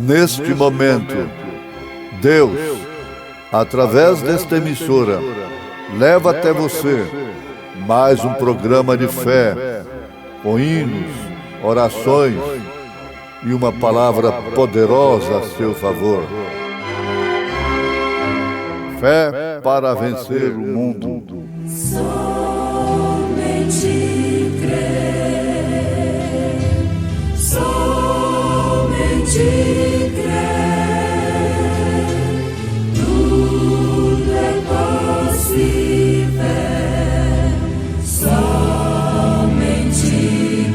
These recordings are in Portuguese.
Neste momento, Deus, através desta emissora, leva até você mais um programa de fé, com hinos, orações e uma palavra poderosa a seu favor. Fé para vencer o mundo. Somente crer, somente crer, tudo é possível, somente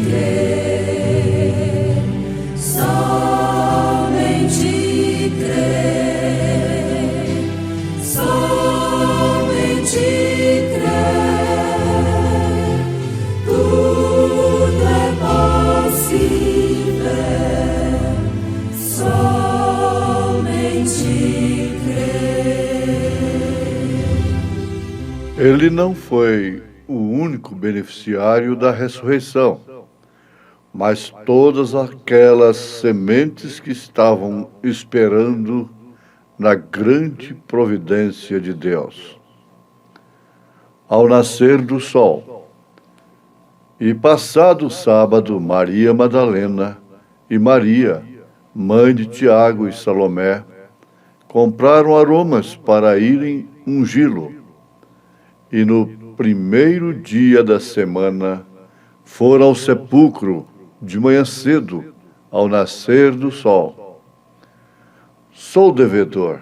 crer, somente crer, somente Ele não foi o único beneficiário da ressurreição, mas todas aquelas sementes que estavam esperando na grande providência de Deus. Ao nascer do sol, e passado o sábado, Maria Madalena e Maria, mãe de Tiago e Salomé, compraram aromas para irem ungí-lo. E no primeiro dia da semana, foram ao sepulcro de manhã cedo, ao nascer do sol. Sou devedor,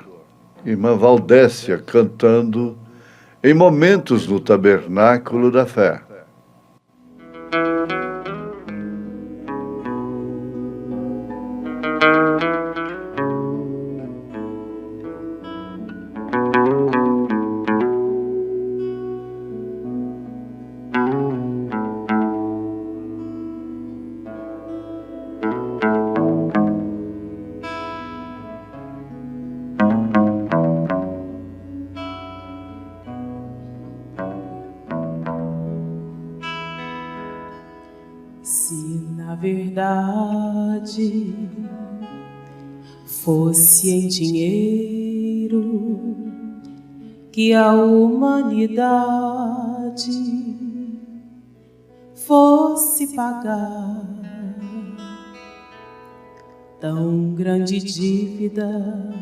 irmã Valdécia cantando em momentos no tabernáculo da fé. Se na verdade fosse em dinheiro que a humanidade fosse pagar tão grande dívida,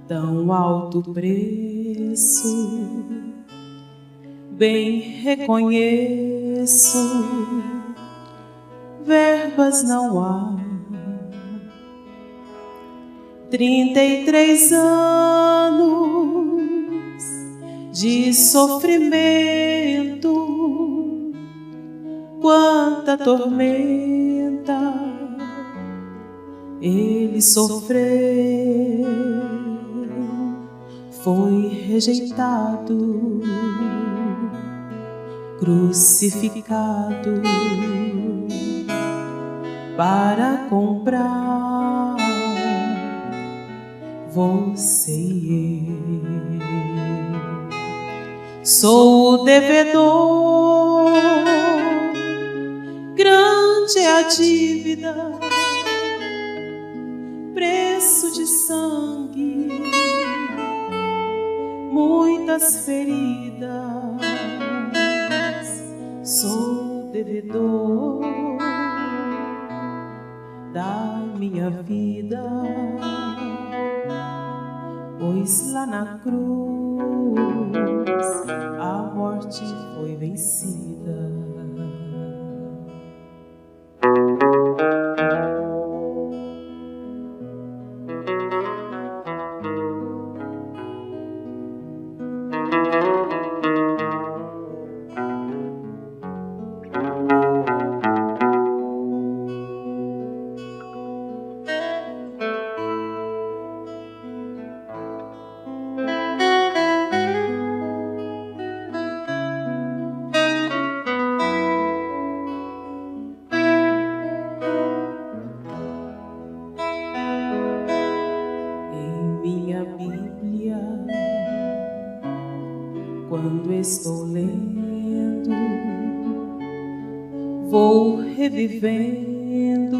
tão alto preço, bem reconheço, verbas não há. 33 anos de sofrimento, quanta tormenta ele sofreu, foi rejeitado, crucificado para comprar você e eu. Sou o devedor, grande é a dívida, preço de sangue, muitas feridas. Sou devedor da minha vida, pois lá na cruz a morte foi vencida. Quando estou lendo, vou revivendo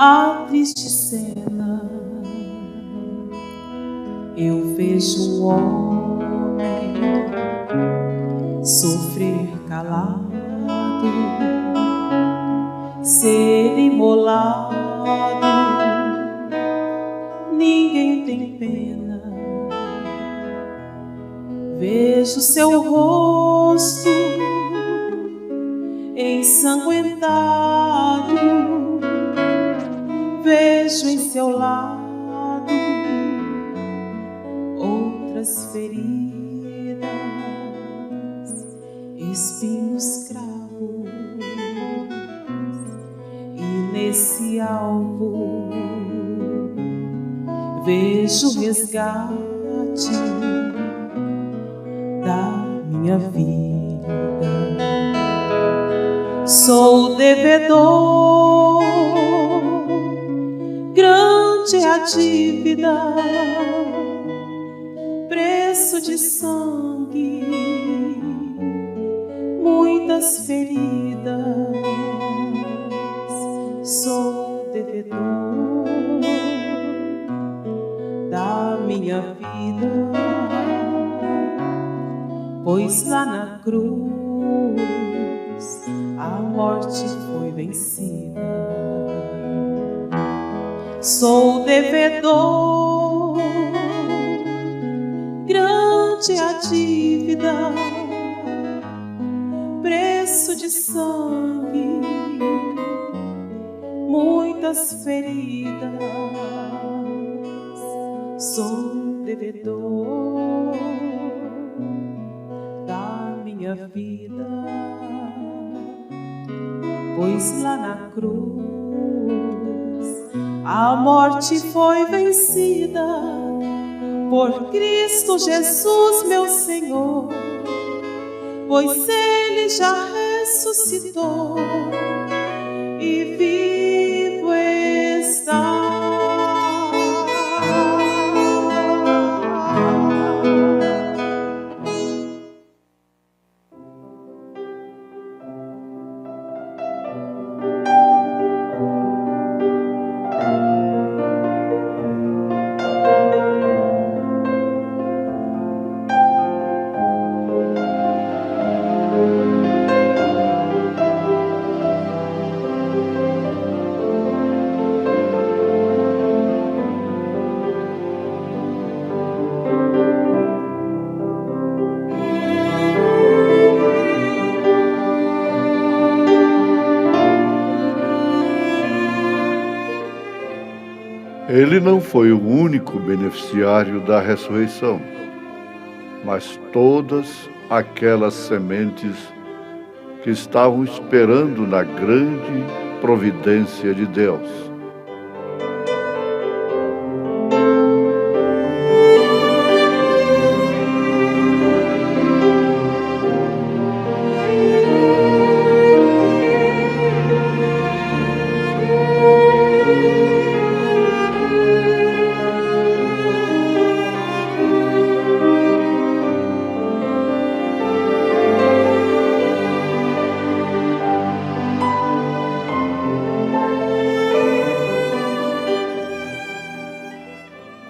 a triste cena. Eu vejo um homem sofrer calado, ser imolado. Ninguém tem pena. Vejo seu rosto ensanguentado, vejo em seu lado outras feridas, espinhos cravos, e nesse alvo vejo o resgate da minha vida. Sou devedor, grande é a dívida, preço de sangue, muitas feridas. Sou devedor da minha vida, pois lá na cruz a morte foi vencida. Sou devedor, grande a dívida, preço de sangue, muitas feridas. Sou devedor da minha vida, pois lá na cruz a morte foi vencida. Por Cristo Jesus, meu Senhor, pois Ele já ressuscitou e vivo está. Ele não foi o único beneficiário da ressurreição, mas todas aquelas sementes que estavam esperando na grande providência de Deus.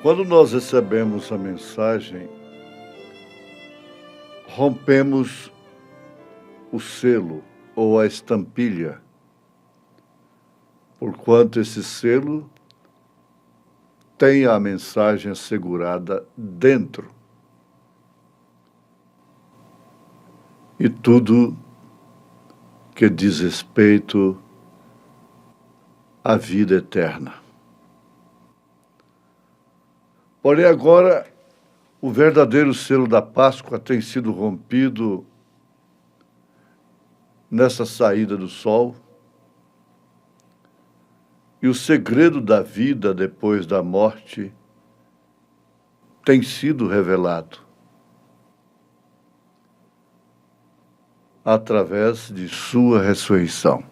Quando nós recebemos a mensagem, rompemos o selo ou a estampilha, porquanto esse selo tem a mensagem assegurada dentro. E tudo que diz respeito à vida eterna. Porém, agora, o verdadeiro selo da Páscoa tem sido rompido nessa saída do sol, e o segredo da vida depois da morte tem sido revelado através de sua ressurreição.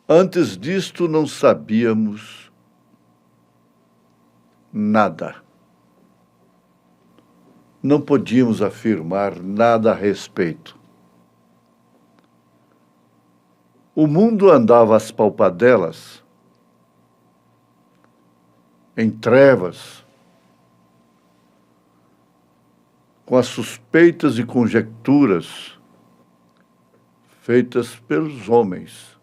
Antes disto, não sabíamos nada. Não podíamos afirmar nada a respeito. O mundo andava às palpadelas, em trevas, com as suspeitas e conjecturas feitas pelos homens.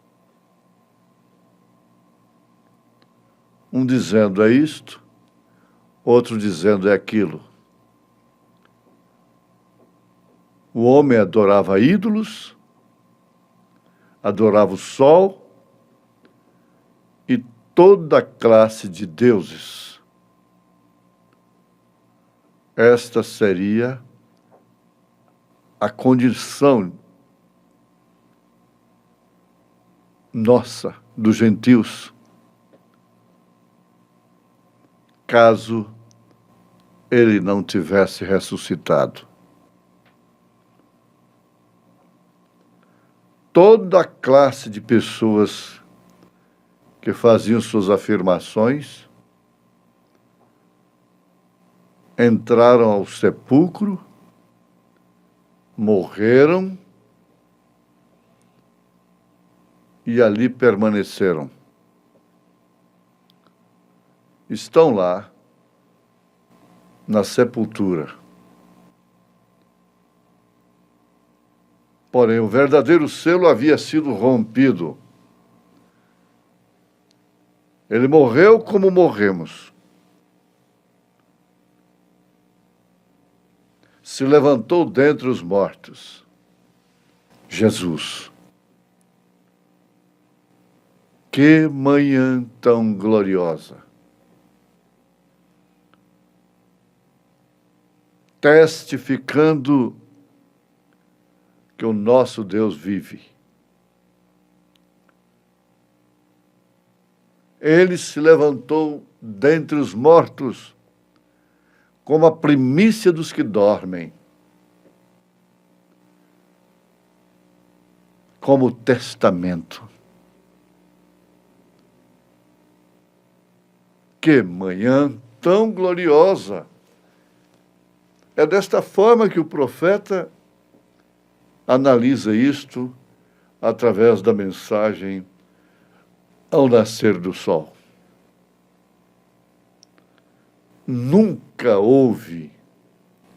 Um dizendo é isto, outro dizendo é aquilo. O homem adorava ídolos, adorava o sol e toda classe de deuses. Esta seria a condição nossa, dos gentios, caso ele não tivesse ressuscitado. Toda a classe de pessoas que faziam suas afirmações entraram ao sepulcro, morreram e ali permaneceram. Estão lá, na sepultura. Porém, o verdadeiro selo havia sido rompido. Ele morreu como morremos. Se levantou dentre os mortos. Jesus. Que manhã tão gloriosa! Testificando que o nosso Deus vive. Ele se levantou dentre os mortos como a primícia dos que dormem, como testamento. Que manhã tão gloriosa! É desta forma que o profeta analisa isto através da mensagem ao nascer do sol. Nunca houve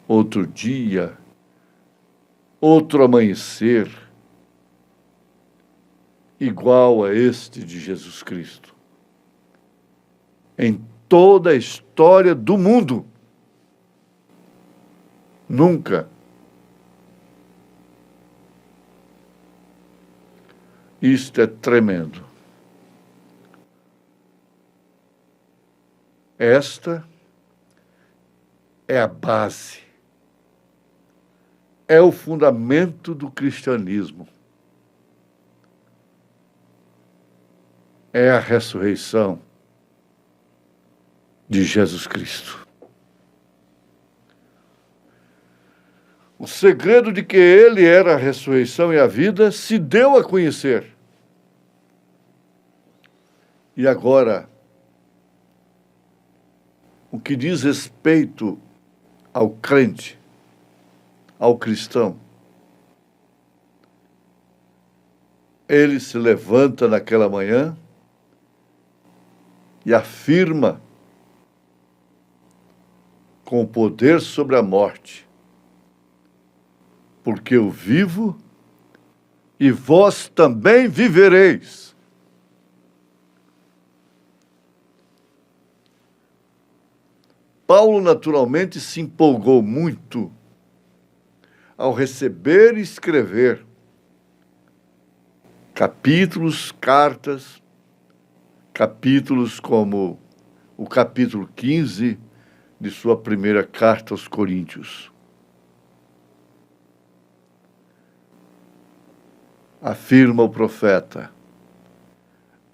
outro dia, outro amanhecer igual a este de Jesus Cristo. Em toda a história do mundo. Nunca. Isto é tremendo. Esta é a base, é o fundamento do cristianismo. É a ressurreição de Jesus Cristo. O segredo de que ele era a ressurreição e a vida se deu a conhecer. E agora, o que diz respeito ao crente, ao cristão, ele se levanta naquela manhã e afirma com o poder sobre a morte: porque eu vivo e vós também vivereis. Paulo, naturalmente, se empolgou muito ao receber e escrever capítulos, cartas, capítulos como o capítulo 15 de sua primeira carta aos Coríntios. Afirma o profeta,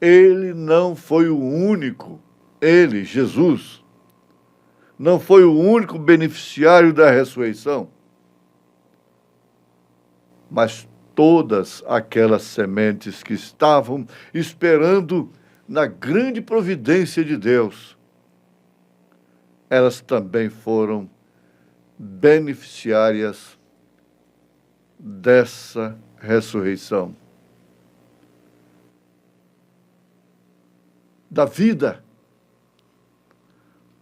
ele não foi o único, ele, Jesus, não foi o único beneficiário da ressurreição, mas todas aquelas sementes que estavam esperando na grande providência de Deus, elas também foram beneficiárias dessa ressurreição. da vida.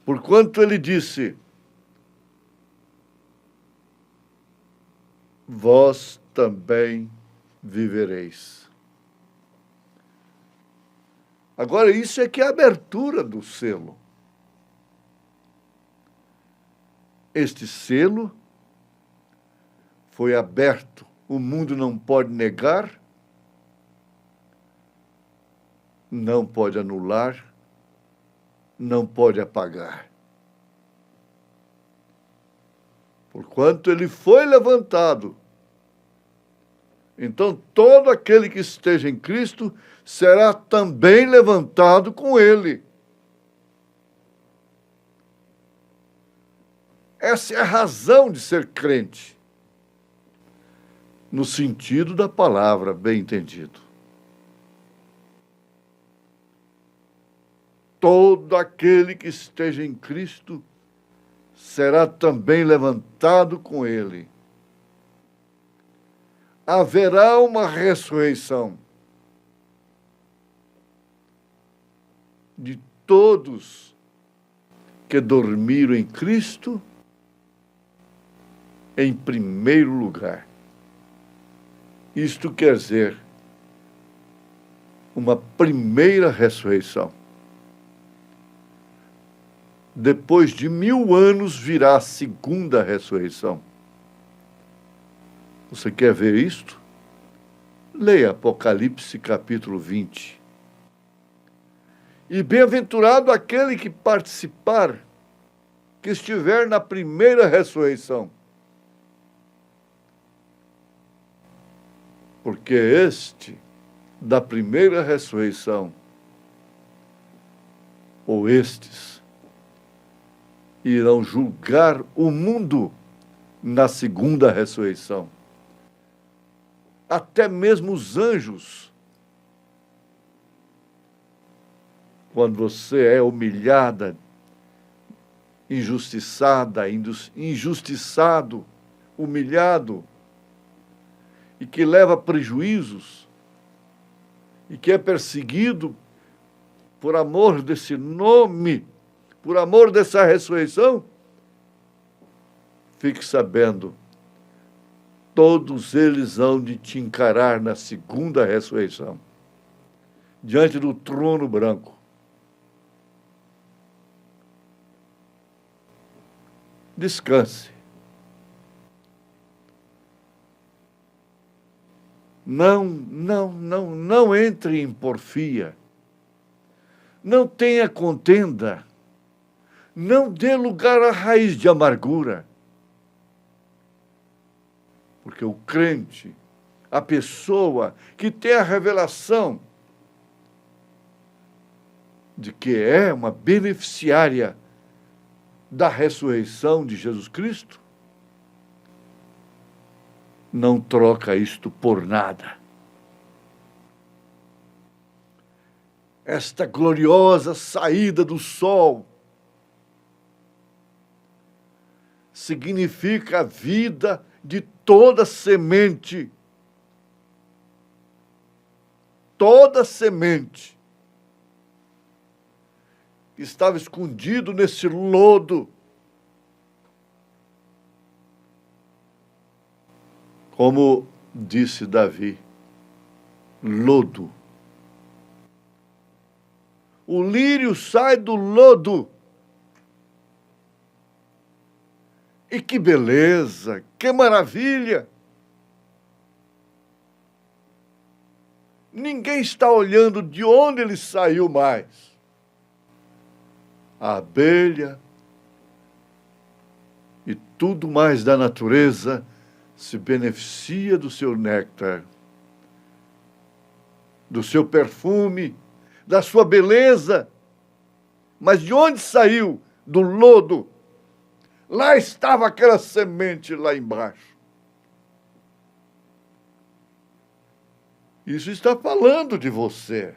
Porquanto ele disse: vós também vivereis. Agora, isso é que é a abertura do selo. Este selo foi aberto, o mundo não pode negar, não pode anular, não pode apagar. Porquanto ele foi levantado, então todo aquele que esteja em Cristo será também levantado com ele. Essa é a razão de ser crente, no sentido da palavra, bem entendido. Todo aquele que esteja em Cristo será também levantado com ele. Haverá uma ressurreição de todos que dormiram em Cristo, em primeiro lugar. Isto quer dizer uma primeira ressurreição. Depois de 1000 anos virá a segunda ressurreição. Você quer ver isto? Leia Apocalipse capítulo 20. E bem-aventurado aquele que participar, que estiver na primeira ressurreição. Porque este, da primeira ressurreição, ou estes, irão julgar o mundo na segunda ressurreição. Até mesmo os anjos. Quando você é humilhada, injustiçada, injustiçado, humilhado, e que leva prejuízos, e que é perseguido por amor desse nome, por amor dessa ressurreição, fique sabendo, todos eles hão de te encarar na segunda ressurreição, diante do trono branco. Descanse. Não entre em porfia. Não tenha contenda. Não dê lugar à raiz de amargura. Porque o crente, a pessoa que tem a revelação de que é uma beneficiária da ressurreição de Jesus Cristo, não troca isto por nada. Esta gloriosa saída do sol significa a vida de toda semente. Toda semente estava escondido nesse lodo. Como disse Davi, lodo. O lírio sai do lodo. E que beleza, que maravilha! Ninguém está olhando de onde ele saiu mais. A abelha e tudo mais da natureza se beneficia do seu néctar, do seu perfume, da sua beleza. Mas de onde saiu? Do lodo. Lá estava aquela semente lá embaixo. Isso está falando de você.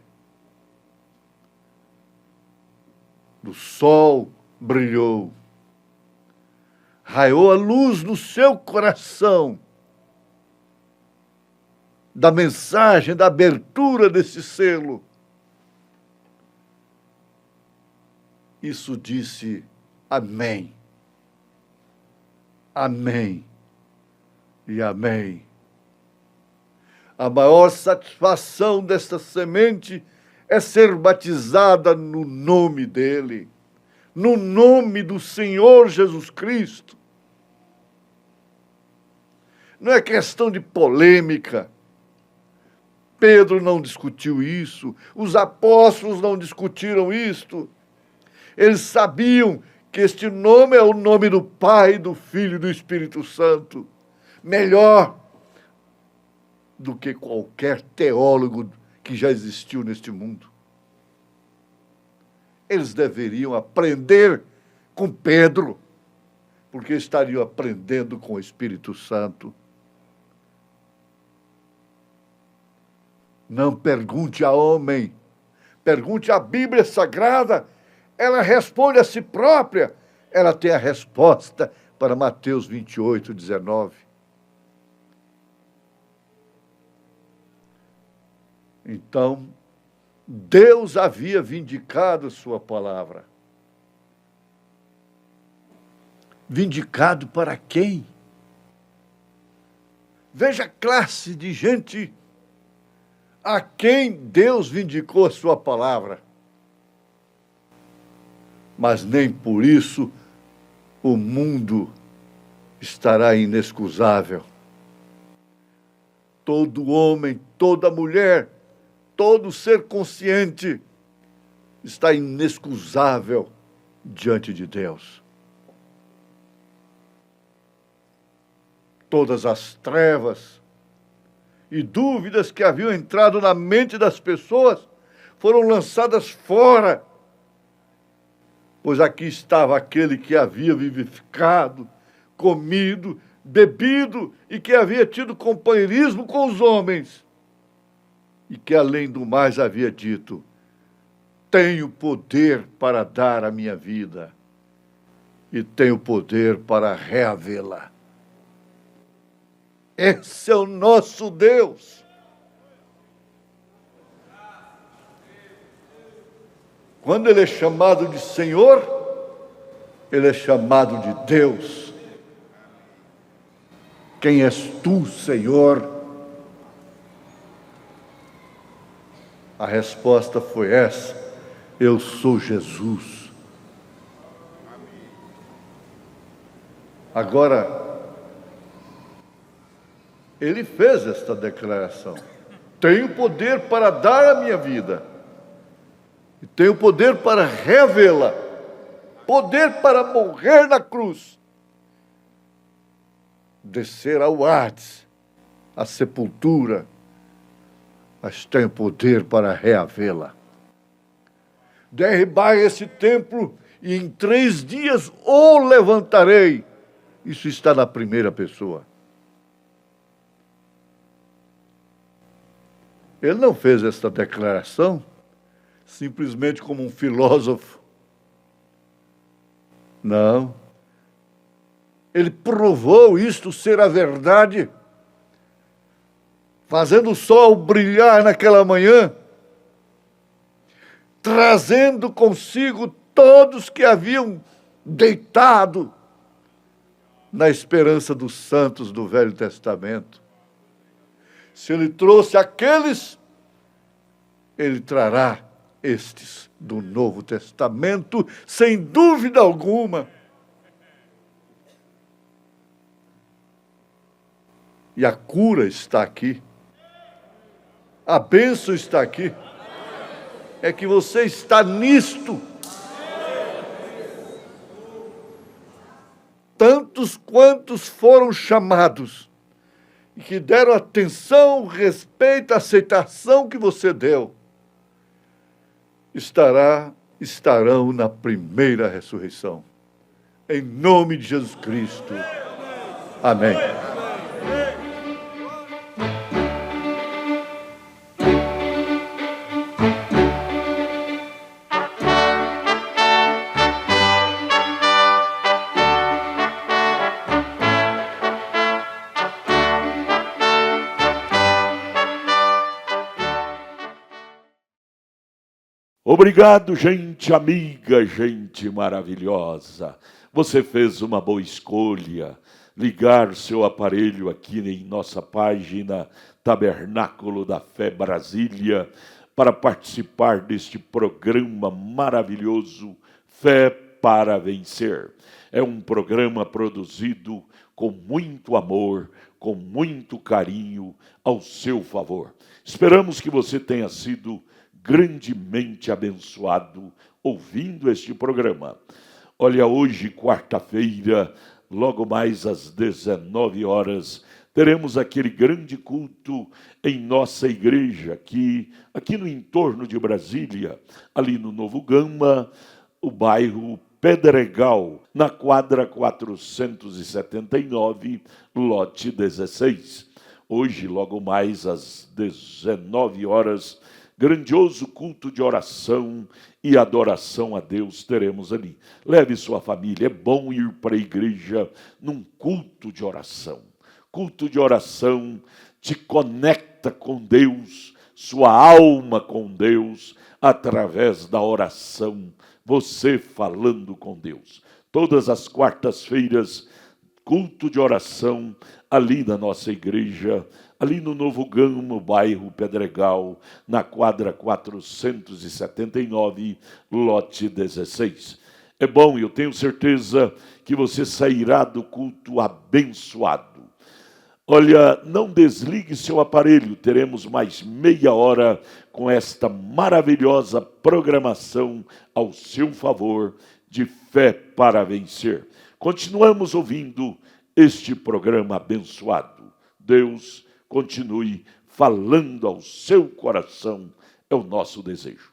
Do sol brilhou. Raiou a luz no seu coração. Da mensagem, da abertura desse selo. Isso disse amém. Amém e amém. A maior satisfação desta semente é ser batizada no nome dele, no nome do Senhor Jesus Cristo. Não é questão de polêmica. Pedro não discutiu isso, os apóstolos não discutiram isto. Eles sabiam que este nome é o nome do Pai, do Filho e do Espírito Santo. Melhor do que qualquer teólogo que já existiu neste mundo. Eles deveriam aprender com Pedro, porque estariam aprendendo com o Espírito Santo. Não pergunte a homem, pergunte à Bíblia Sagrada. Ela responde a si própria. Ela tem a resposta para Mateus 28, 19. Então, Deus havia vindicado sua palavra. Vindicado para quem? Veja a classe de gente a quem Deus vindicou a sua palavra. Mas nem por isso o mundo estará inexcusável. Todo homem, toda mulher, todo ser consciente está inexcusável diante de Deus. Todas as trevas e dúvidas que haviam entrado na mente das pessoas foram lançadas fora, pois aqui estava aquele que havia vivificado, comido, bebido e que havia tido companheirismo com os homens. E que, além do mais, havia dito: tenho poder para dar a minha vida e tenho poder para reavê-la. Esse é o nosso Deus. Quando ele é chamado de Senhor, ele é chamado de Deus. Quem és tu, Senhor? A resposta foi essa: eu sou Jesus. Agora, ele fez esta declaração: tenho poder para dar a minha vida e tenho poder para revê-la, poder para morrer na cruz, descer ao Hades, à sepultura, mas tenho poder para reavê-la. Derribai esse templo e em 3 dias o levantarei. Isso está na primeira pessoa. Ele não fez esta declaração simplesmente como um filósofo. Não. Ele provou isto ser a verdade, fazendo o sol brilhar naquela manhã, trazendo consigo todos que haviam deitado na esperança dos santos do Velho Testamento. Se ele trouxe aqueles, ele trará estes do Novo Testamento, sem dúvida alguma. E a cura está aqui. A bênção está aqui. É que você está nisto. Tantos quantos foram chamados e que deram atenção, respeito, aceitação que você deu, estarão na primeira ressurreição. Em nome de Jesus Cristo. Amém. Obrigado, gente amiga, gente maravilhosa. Você fez uma boa escolha. Ligar seu aparelho aqui em nossa página Tabernáculo da Fé Brasília para participar deste programa maravilhoso Fé para Vencer. É um programa produzido com muito amor, com muito carinho ao seu favor. Esperamos que você tenha sido grandemente abençoado ouvindo este programa. Olha, hoje, quarta-feira, logo mais às 19 horas, teremos aquele grande culto em nossa igreja, aqui no entorno de Brasília, ali no Novo Gama, o bairro Pedregal, na quadra 479, lote 16. Hoje, logo mais às 19 horas, grandioso culto de oração e adoração a Deus teremos ali. Leve sua família, é bom ir para a igreja num culto de oração. Culto de oração te conecta com Deus, sua alma com Deus, através da oração, você falando com Deus. Todas as quartas-feiras, culto de oração ali na nossa igreja, ali no Novo Gama, bairro Pedregal, na quadra 479, lote 16. É bom, eu tenho certeza que você sairá do culto abençoado. Olha, não desligue seu aparelho, teremos mais meia hora com esta maravilhosa programação ao seu favor de Fé para Vencer. Continuamos ouvindo este programa abençoado. Deus continue falando ao seu coração, é o nosso desejo.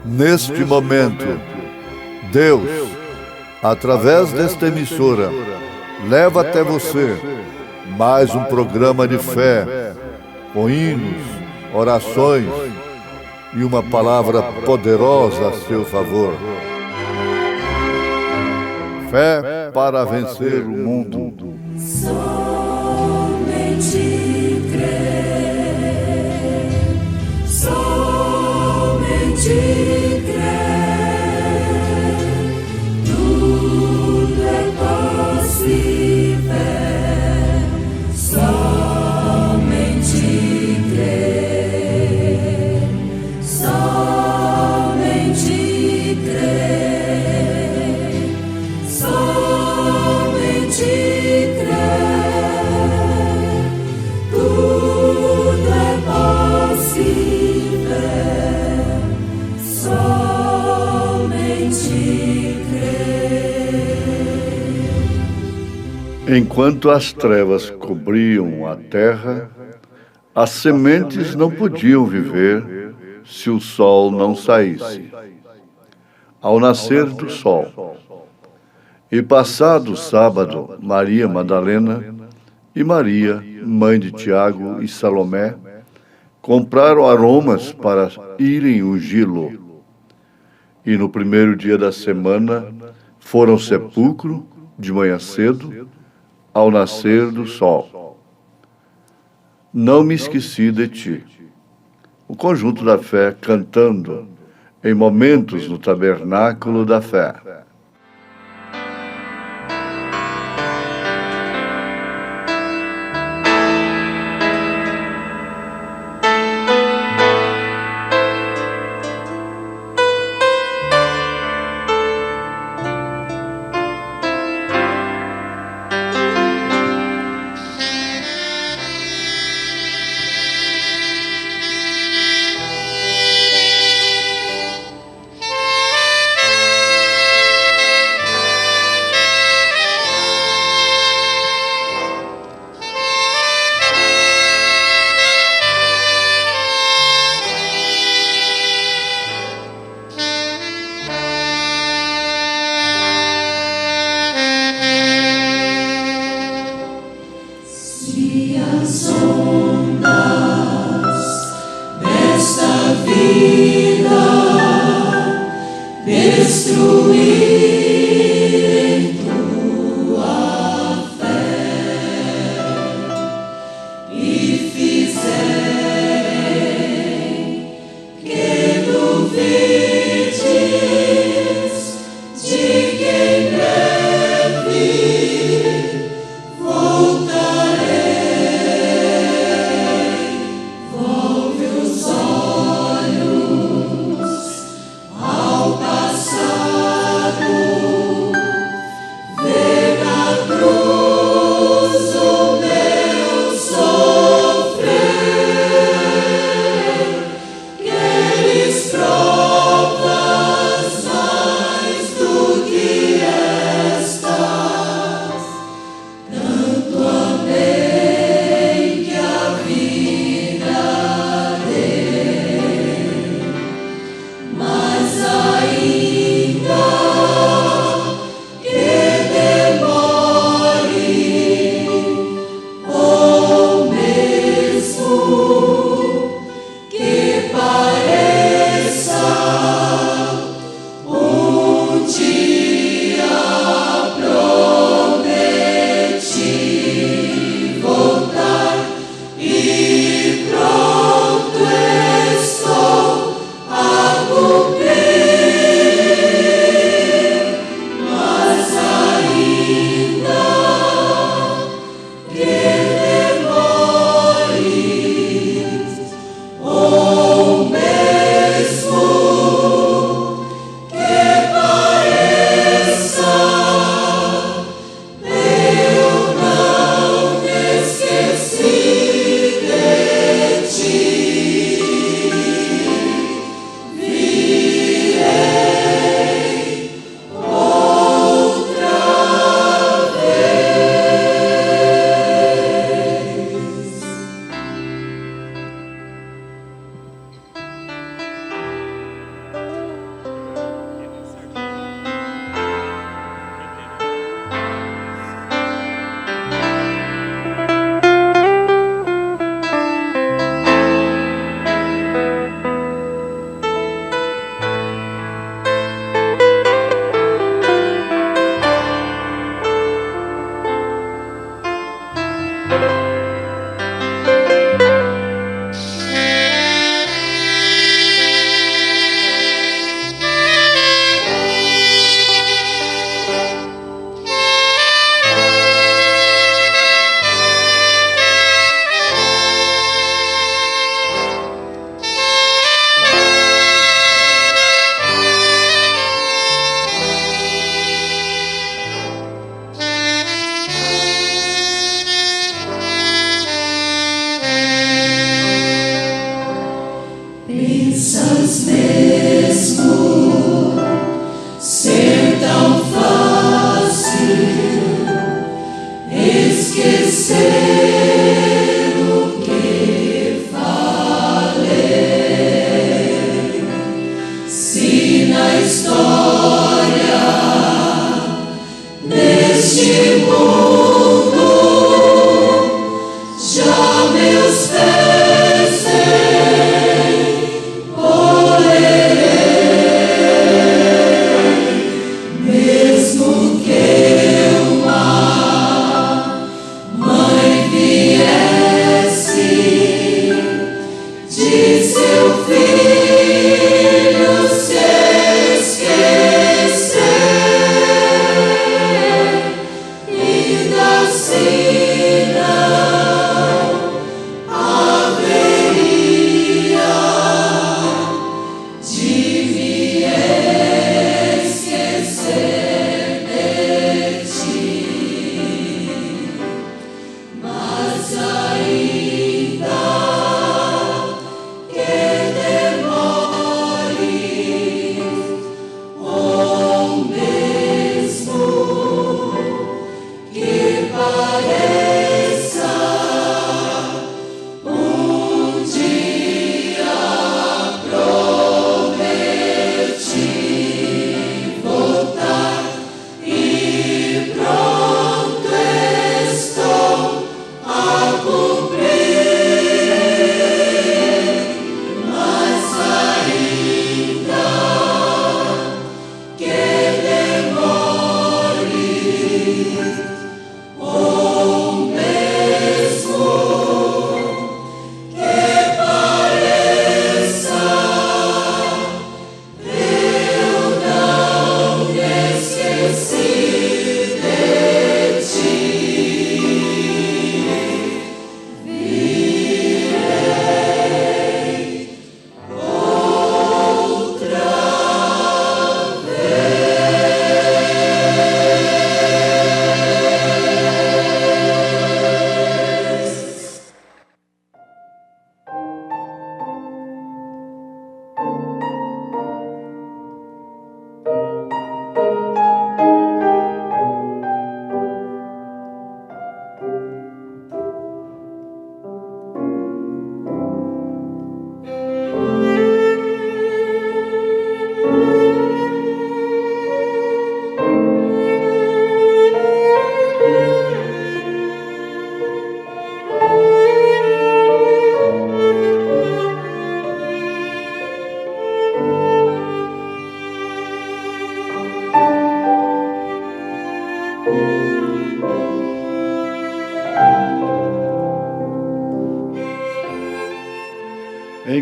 Neste momento, Deus, através desta emissora, leva até você mais um programa de fé, com hinos, orações e uma palavra poderosa a seu favor. Fé para vencer o mundo. Somente crer, somente crer, tudo é possível, somente crer, somente crer, somente crer, tudo é possível, somente crer. Enquanto as trevas cobriam a terra, as sementes não podiam viver se o sol não saísse. Ao nascer do sol, e passado o sábado, Maria Madalena e Maria, mãe de Tiago e Salomé, compraram aromas para irem ungí-lo. E no primeiro dia da semana, foram ao sepulcro de manhã cedo, ao nascer do sol. Não me esqueci de ti. O conjunto da fé cantando em momentos no tabernáculo da fé. Pensas mesmo ser tão fácil esquecer o que falei? Se na história deste mundo já meus pés mesmo que uma mãe viesse de seu filho se esquecer, ainda assim não haveria de me esquecer de ti, mas ainda que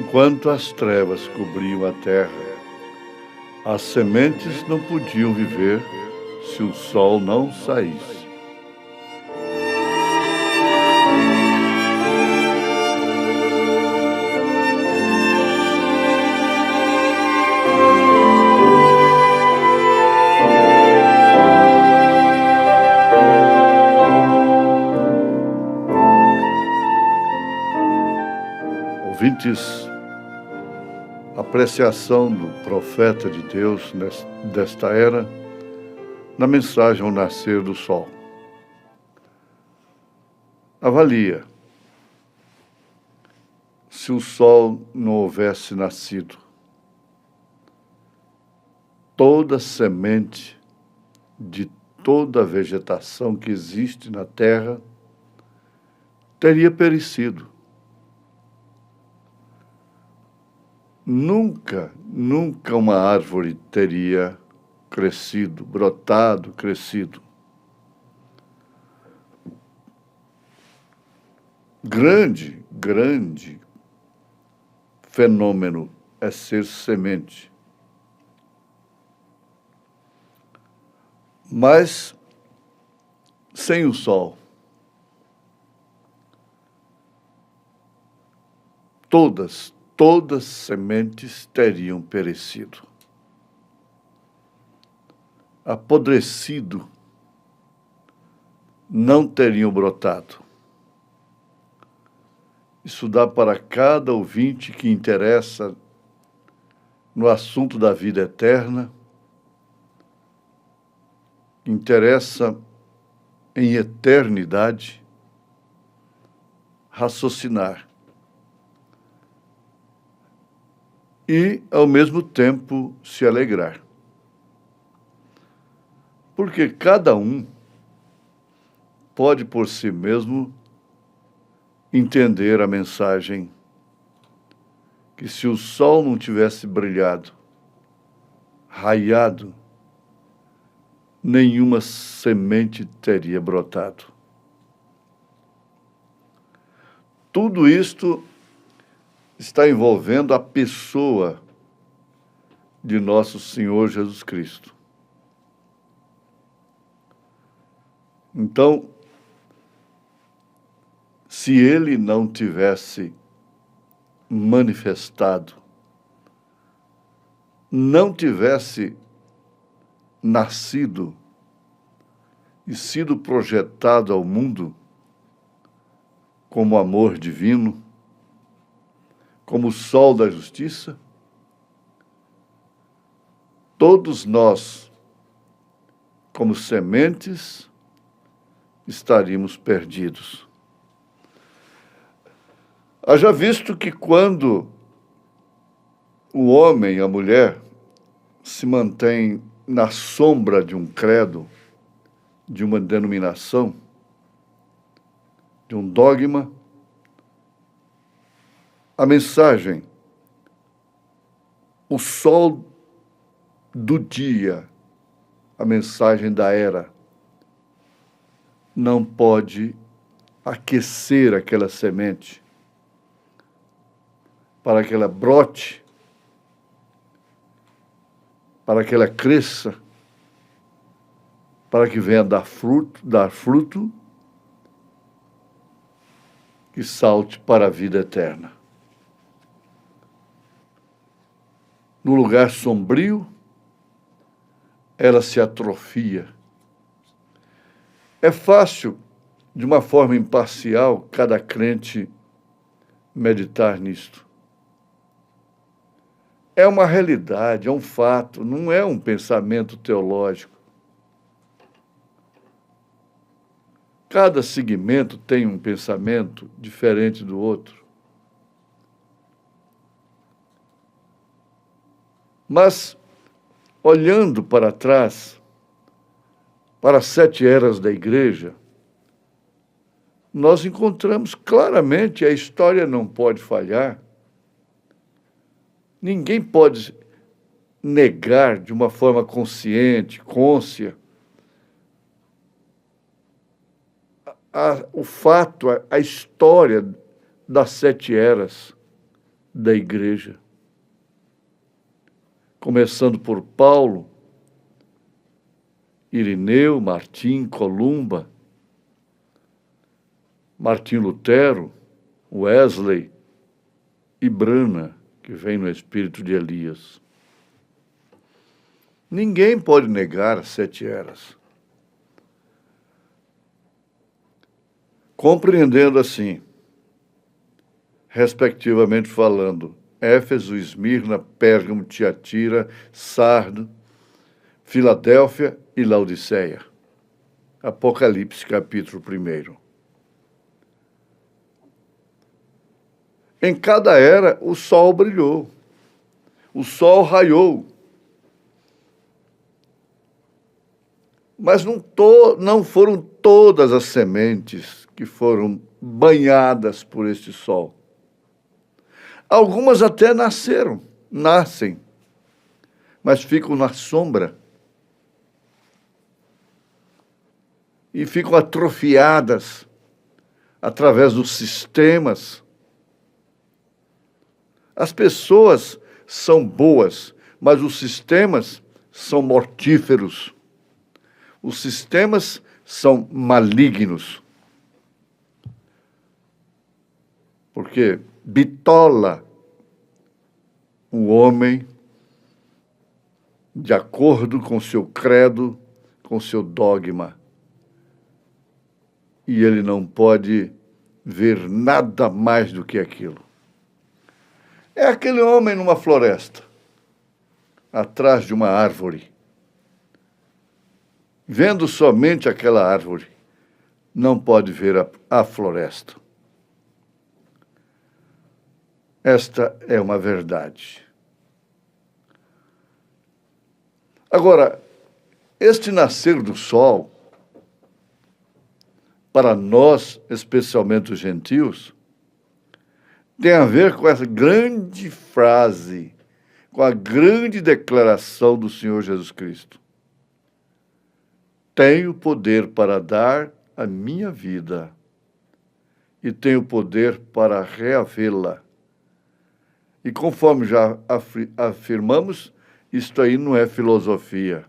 enquanto as trevas cobriam a terra, as sementes não podiam viver se o sol não saísse. Ouvintes, apreciação do profeta de Deus desta era, na mensagem ao nascer do sol. Avalia se o sol não houvesse nascido. Toda semente de toda a vegetação que existe na terra teria perecido. Nunca uma árvore teria crescido, brotado, crescido. Grande fenômeno é ser semente. Mas sem o sol, todas sementes teriam perecido, apodrecido, não teriam brotado. Isso dá para cada ouvinte que interessa no assunto da vida eterna, interessa em eternidade, raciocinar. E, ao mesmo tempo, se alegrar. Porque cada um pode, por si mesmo, entender a mensagem que se o sol não tivesse brilhado, raiado, nenhuma semente teria brotado. Tudo isto está envolvendo a pessoa de nosso Senhor Jesus Cristo. Então, se ele não tivesse manifestado, não tivesse nascido e sido projetado ao mundo como amor divino, como o sol da justiça, todos nós, como sementes, estaríamos perdidos. Haja visto que quando o homem e a mulher se mantêm na sombra de um credo, de uma denominação, de um dogma, a mensagem, o sol do dia, a mensagem da era, não pode aquecer aquela semente para que ela brote, para que ela cresça, para que venha dar fruto e salte para a vida eterna. No lugar sombrio, ela se atrofia. É fácil, de uma forma imparcial, cada crente meditar nisto. É uma realidade, é um fato, não é um pensamento teológico. Cada segmento tem um pensamento diferente do outro. Mas, olhando para trás, para as 7 eras da igreja, nós encontramos claramente, a história não pode falhar, ninguém pode negar de uma forma consciente, cônscia, o fato, a história das 7 eras da igreja. Começando por Paulo, Irineu, Martim, Columba, Martim Lutero, Wesley e Brana, que vem no espírito de Elias. Ninguém pode negar as 7 eras. Compreendendo assim, respectivamente falando, Éfeso, Esmirna, Pérgamo, Tiatira, Sardo, Filadélfia e Laodiceia. Apocalipse, capítulo 1. Em cada era, o sol brilhou, o sol raiou. Mas não foram todas as sementes que foram banhadas por este sol. Algumas até nascem, mas ficam na sombra e ficam atrofiadas através dos sistemas. As pessoas são boas, mas os sistemas são mortíferos. Os sistemas são malignos. Porque bitola o homem de acordo com seu credo, com seu dogma. E ele não pode ver nada mais do que aquilo. É aquele homem numa floresta, atrás de uma árvore, vendo somente aquela árvore, não pode ver a floresta. Esta é uma verdade. Agora, este nascer do sol, para nós, especialmente os gentios, tem a ver com essa grande frase, com a grande declaração do Senhor Jesus Cristo. Tenho poder para dar a minha vida e tenho poder para reavê-la. E conforme já afirmamos, isto aí não é filosofia,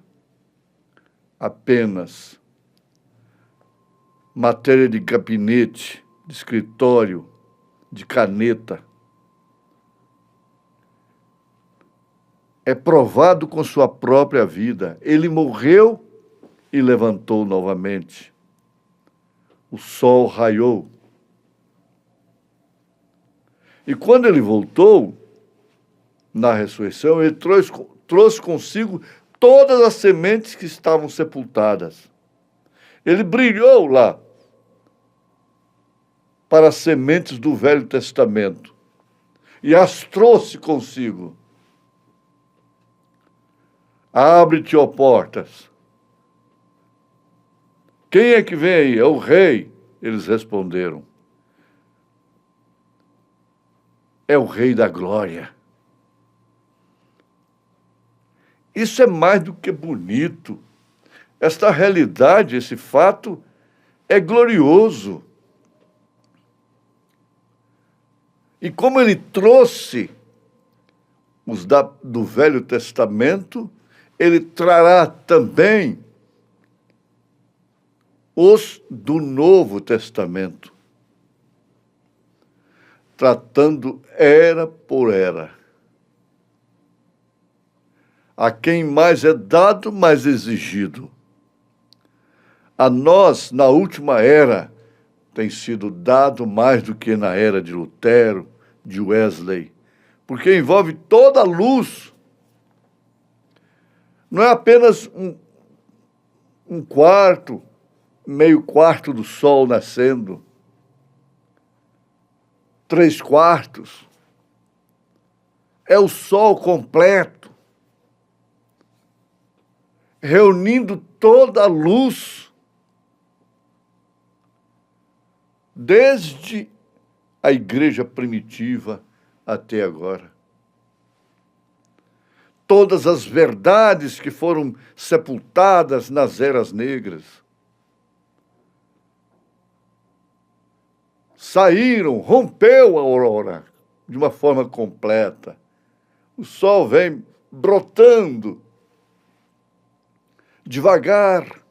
apenas matéria de gabinete, de escritório, de caneta. É provado com sua própria vida. Ele morreu e levantou novamente. O sol raiou. E quando ele voltou, na ressurreição, ele trouxe consigo todas as sementes que estavam sepultadas. Ele brilhou lá para as sementes do Velho Testamento e as trouxe consigo. Abre-te, ó portas. Quem é que vem aí? É o rei. Eles responderam. É o rei da glória. Isso é mais do que bonito. Esta realidade, esse fato, é glorioso. E como ele trouxe os do Velho Testamento, ele trará também os do Novo Testamento, tratando era por era. A quem mais é dado, mais exigido. A nós, na última era, tem sido dado mais do que na era de Lutero, de Wesley, porque envolve toda a luz. Não é apenas um quarto, meio quarto do sol nascendo, 3/4. É o sol completo, reunindo toda a luz, desde a igreja primitiva até agora. Todas as verdades que foram sepultadas nas eras negras saíram, rompeu a aurora de uma forma completa. O sol vem brotando devagar,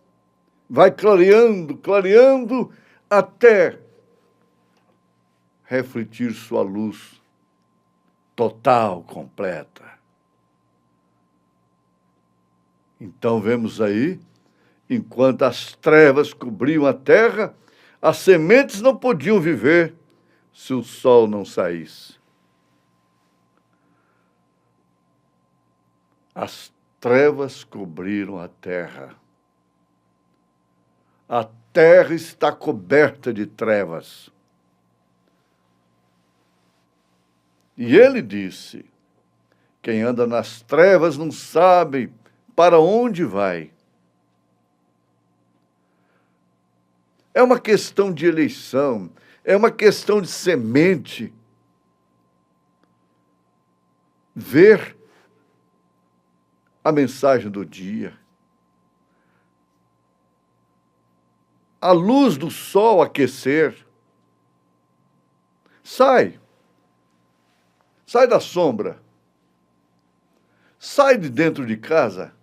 vai clareando, clareando, até refletir sua luz total, completa. Então vemos aí, enquanto as trevas cobriam a terra, as sementes não podiam viver se o sol não saísse. As trevas cobriram a terra. A terra está coberta de trevas. E ele disse: quem anda nas trevas não sabe para onde vai. É uma questão de eleição, é uma questão de semente. Ver a mensagem do dia. A luz do sol aquecer. Sai da sombra. Sai de dentro de casa.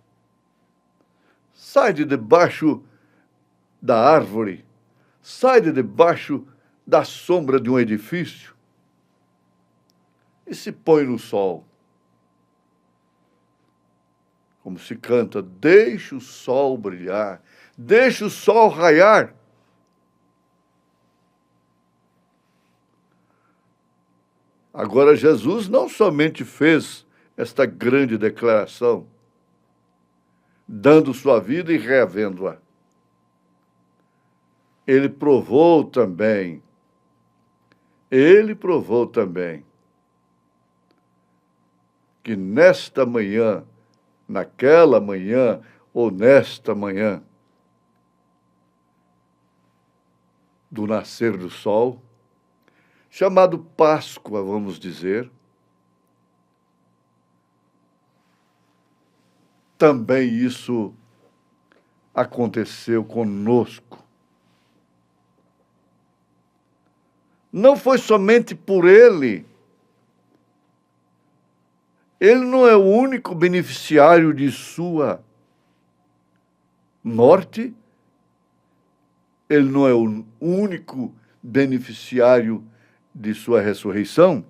Sai de debaixo da árvore. Sai de debaixo da sombra de um edifício e se põe no sol. Como se canta, deixa o sol brilhar, deixa o sol raiar. Agora, Jesus não somente fez esta grande declaração, dando sua vida e reavendo-a. Ele provou também que nesta manhã, naquela manhã ou nesta manhã do nascer do sol, chamado Páscoa, vamos dizer, também isso aconteceu conosco. Não foi somente por ele. Ele não é o único beneficiário de sua morte. Ele não é o único beneficiário de sua ressurreição.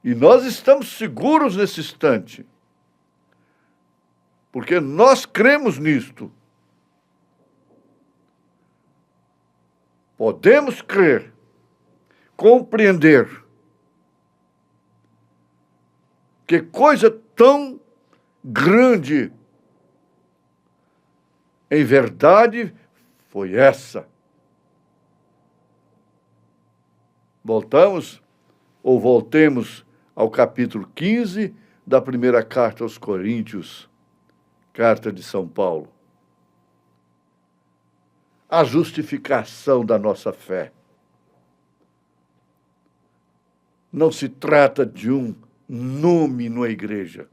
E nós estamos seguros nesse instante, porque nós cremos nisto. Podemos crer, compreender que coisa tão grande, em verdade, foi essa. Voltemos ao capítulo 15 da primeira carta aos Coríntios, carta de São Paulo. A justificação da nossa fé. Não se trata de um nome na igreja.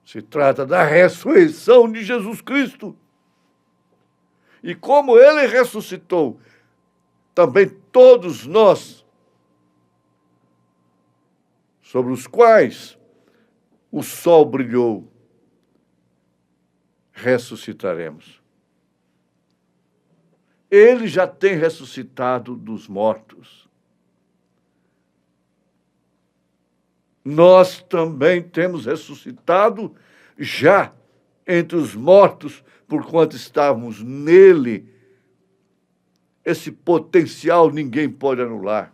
Se trata da ressurreição de Jesus Cristo. E como ele ressuscitou, também todos nós, sobre os quais o sol brilhou, ressuscitaremos. Ele já tem ressuscitado dos mortos. Nós também temos ressuscitado já entre os mortos, porquanto estávamos nele. Esse potencial ninguém pode anular.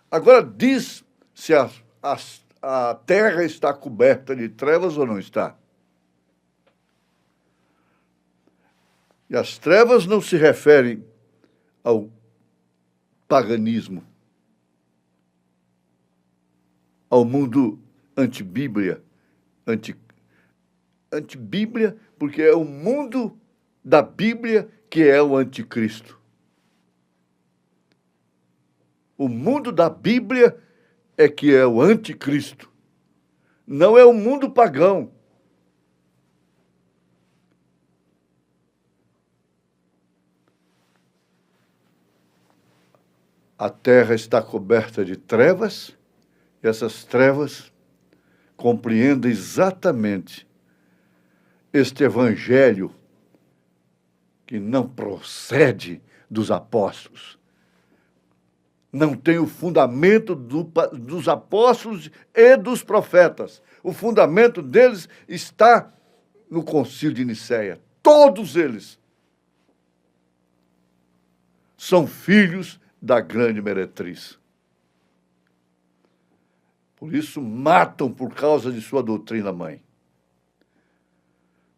Agora, diz se a terra está coberta de trevas ou não está. E as trevas não se referem ao paganismo, ao mundo antibíblia, antibíblia, porque é o mundo da Bíblia que é o anticristo. O mundo da Bíblia é que é o anticristo. Não é o mundo pagão. A terra está coberta de trevas, e essas trevas compreendem exatamente este evangelho que não procede dos apóstolos. Não tem o fundamento dos apóstolos e dos profetas. O fundamento deles está no Concílio de Nicéia. Todos eles são filhos da grande meretriz. Por isso matam por causa de sua doutrina mãe.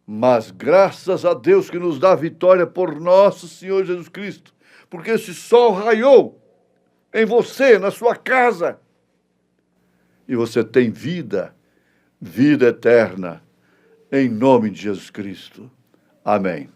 Mas graças a Deus que nos dá a vitória por nosso Senhor Jesus Cristo, porque esse sol raiou em você, na sua casa, e você tem vida, vida eterna, em nome de Jesus Cristo. Amém.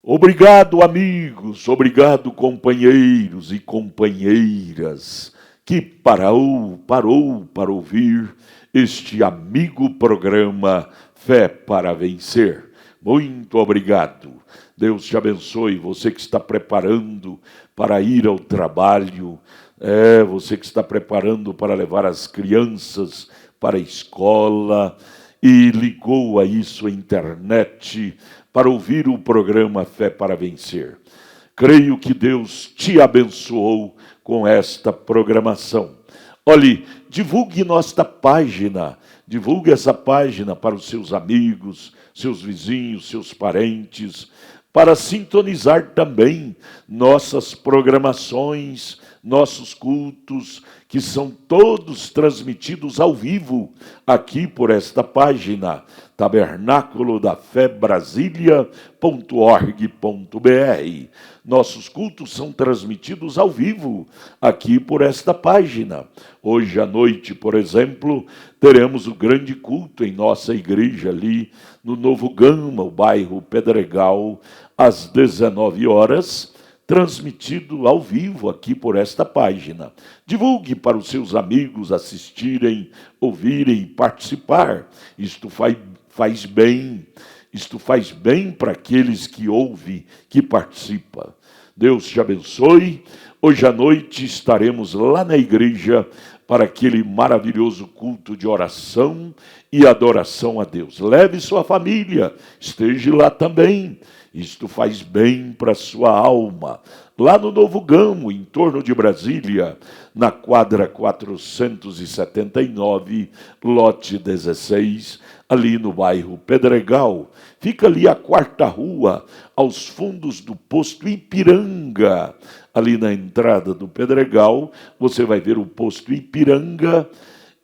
Obrigado, amigos, obrigado, companheiros e companheiras, que parou para ouvir este amigo programa Fé para Vencer. Muito obrigado. Deus te abençoe, você que está preparando para ir ao trabalho, você que está preparando para levar as crianças para a escola e ligou aí sua internet para ouvir o programa Fé para Vencer. Creio que Deus te abençoou com esta programação. Olhe, divulgue nossa página, divulgue essa página para os seus amigos, seus vizinhos, seus parentes, para sintonizar também nossas programações, nossos cultos, que são todos transmitidos ao vivo aqui por esta página, tabernáculo da fé Brasília.org.br. Nossos cultos são transmitidos ao vivo aqui por esta página. Hoje à noite, por exemplo, teremos o grande culto em nossa igreja ali no Novo Gama, o bairro Pedregal, às 19 horas, transmitido ao vivo aqui por esta página. Divulgue para os seus amigos assistirem, ouvirem, participar. Isto faz bem. Isto faz bem para aqueles que ouvem, que participam. Deus te abençoe. Hoje à noite estaremos lá na igreja para aquele maravilhoso culto de oração e adoração a Deus. Leve sua família, esteja lá também. Isto faz bem para a sua alma. Lá no Novo Gamo, em torno de Brasília, na quadra 479, lote 16, ali no bairro Pedregal. Fica ali a quarta rua, aos fundos do posto Ipiranga. Ali na entrada do Pedregal, você vai ver o posto Ipiranga,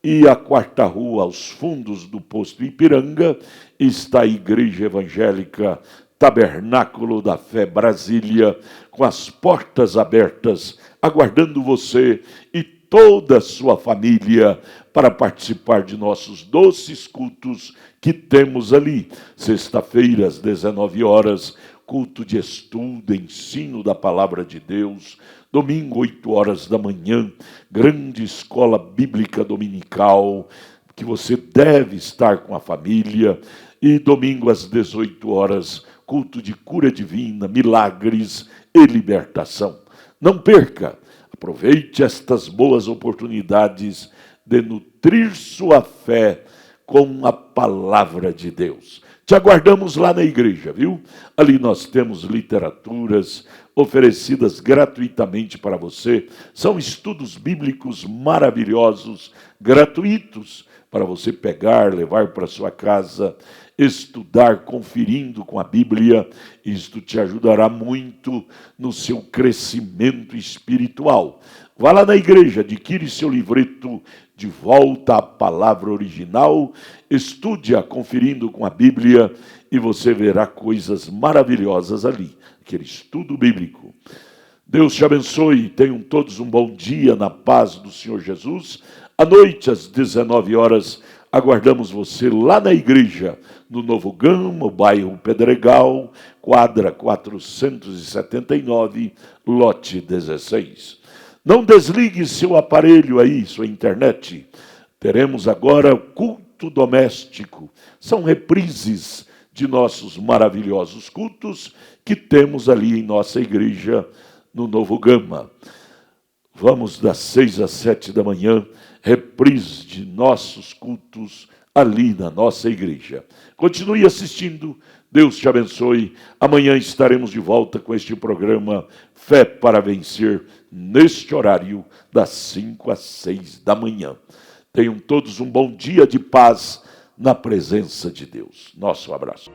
e a quarta rua, aos fundos do posto Ipiranga, está a Igreja Evangélica Tabernáculo da Fé Brasília, com as portas abertas, aguardando você e toda a sua família para participar de nossos doces cultos que temos ali. Sexta-feira, às 19 horas, culto de estudo, ensino da Palavra de Deus. Domingo, 8 horas da manhã, grande escola bíblica dominical, que você deve estar com a família. E domingo, às 18 horas, culto de cura divina, milagres e libertação. Não perca, aproveite estas boas oportunidades de nutrir sua fé com a palavra de Deus. Te aguardamos lá na igreja, viu? Ali nós temos literaturas oferecidas gratuitamente para você. São estudos bíblicos maravilhosos, gratuitos, para você pegar, levar para sua casa, estudar, conferindo com a Bíblia. Isto te ajudará muito no seu crescimento espiritual. Vá lá na igreja, adquire seu livreto De Volta à Palavra Original, estude-a conferindo com a Bíblia e você verá coisas maravilhosas ali, aquele estudo bíblico. Deus te abençoe, tenham todos um bom dia na paz do Senhor Jesus. À noite, às 19 horas, aguardamos você lá na igreja, no Novo Gama, bairro Pedregal, quadra 479, lote 16. Não desligue seu aparelho aí, sua internet. Teremos agora o culto doméstico. São reprises de nossos maravilhosos cultos que temos ali em nossa igreja no Novo Gama. Vamos das 6 às 7 da manhã, reprise de nossos cultos ali na nossa igreja. Continue assistindo, Deus te abençoe. Amanhã estaremos de volta com este programa Fé para Vencer, neste horário das 5 às 6 da manhã. Tenham todos um bom dia de paz na presença de Deus. Nosso abraço.